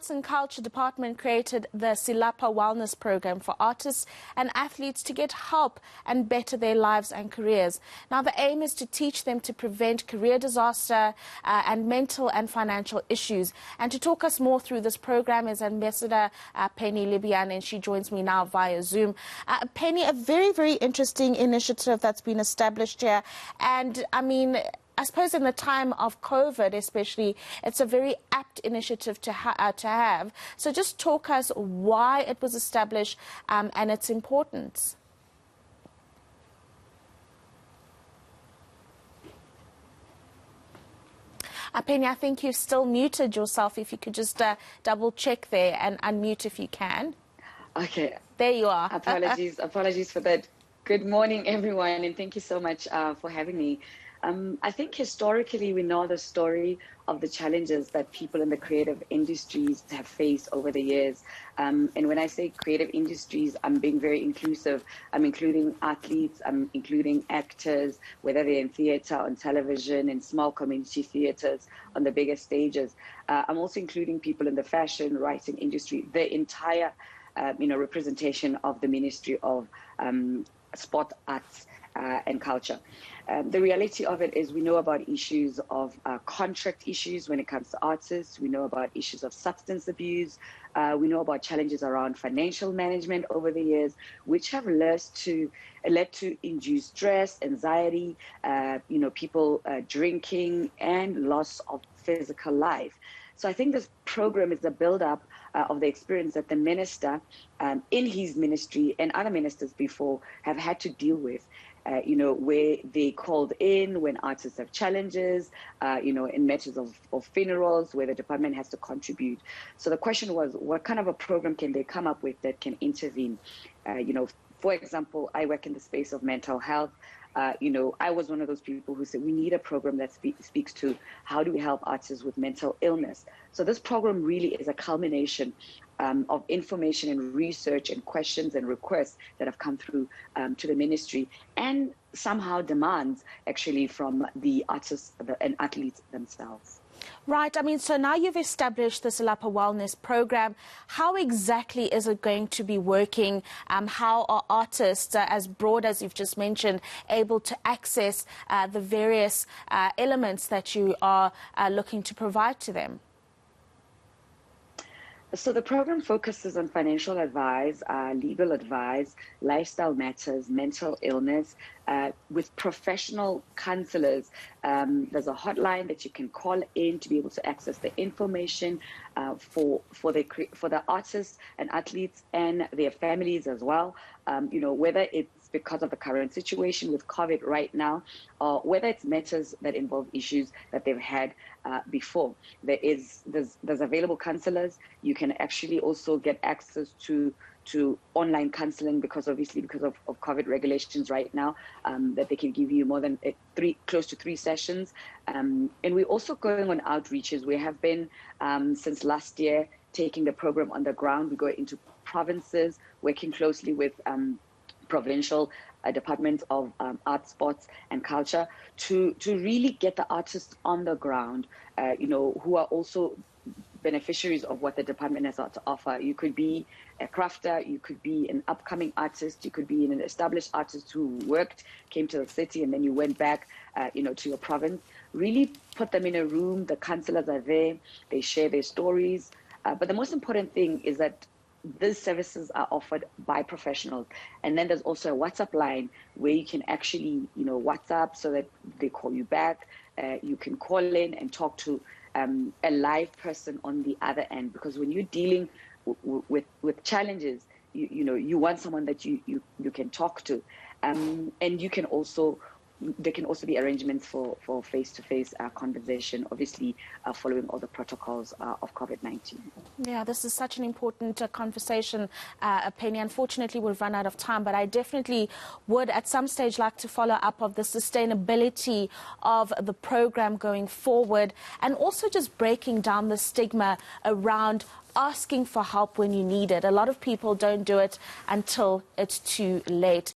Arts and Culture Department created the Silapha Wellness program for artists and athletes to get help and better their lives and careers. Now, the aim is to teach them to prevent career disaster and mental and financial issues. And to talk us more through this program is Ambassador Penny Lebyane, and she joins me now via Zoom. Penny, a very, very interesting initiative that's been established here. And, I mean, I suppose in the time of COVID especially, it's a very apt initiative to have. So just talk us why it was established and its importance. Penny, I think you've still muted yourself. If you could just double check there and unmute if you can. Okay. There you are. Apologies for that. Good morning, everyone, and thank you so much for having me. I think historically we know the story of the challenges that people in the creative industries have faced over the years. And when I say creative industries, I'm being very inclusive. I'm including athletes, I'm including actors, whether they're in theatre, on television, in small community theatres, on the bigger stages. I'm also including people in the fashion, writing industry, the entire representation of the Ministry of Sport, Arts and Culture. The reality of it is we know about issues of contract issues when it comes to artists. We know about issues of substance abuse. We know about challenges around financial management over the years, which have led to induced stress, anxiety, people drinking, and loss of physical life. So I think this program is the build-up of the experience that the minister in his ministry and other ministers before have had to deal with. Where they called in when artists have challenges, in matters of funerals, where the department has to contribute. So the question was, what kind of a program can they come up with that can intervene? For example, I work in the space of mental health. I was one of those people who said we need a program that speaks to how do we help artists with mental illness. So this program really is a culmination of information and research and questions and requests that have come through to the ministry, and somehow demands actually from the artists and athletes themselves. Right. I mean, so now you've established the Silapha Wellness program. How exactly is it going to be working? How are artists, as broad as you've just mentioned, able to access the various elements that you are looking to provide to them? So the program focuses on financial advice, legal advice, lifestyle matters, mental illness, with professional counselors. There's a hotline that you can call in to be able to access the information for the artists and athletes and their families as well. Whether it's because of the current situation with COVID right now, or whether it's matters that involve issues that they've had before. There's available counselors. You can actually also get access to online counseling because of COVID regulations right now, that they can give you more than close to 3 sessions. And we're also going on outreaches. We have been, since last year, taking the program on the ground. We go into provinces, working closely with provincial departments of arts, sports and culture to really get the artists on the ground, who are also beneficiaries of what the department has to offer. You could be a crafter, you could be an upcoming artist, you could be an established artist who came to the city, and then you went back, to your province. Really put them in a room. The counselors are there. They share their stories. But the most important thing is that these services are offered by professionals. And then there's also a WhatsApp line where you can actually, WhatsApp so that they call you back. You can call in and talk to a live person on the other end, because when you're dealing with challenges, you want someone that you can talk to, and you can also. There can also be arrangements for face-to-face conversation, obviously following all the protocols of COVID-19. Yeah, this is such an important conversation, Penny. Unfortunately, we've run out of time, but I definitely would at some stage like to follow up of the sustainability of the program going forward, and also just breaking down the stigma around asking for help when you need it. A lot of people don't do it until it's too late.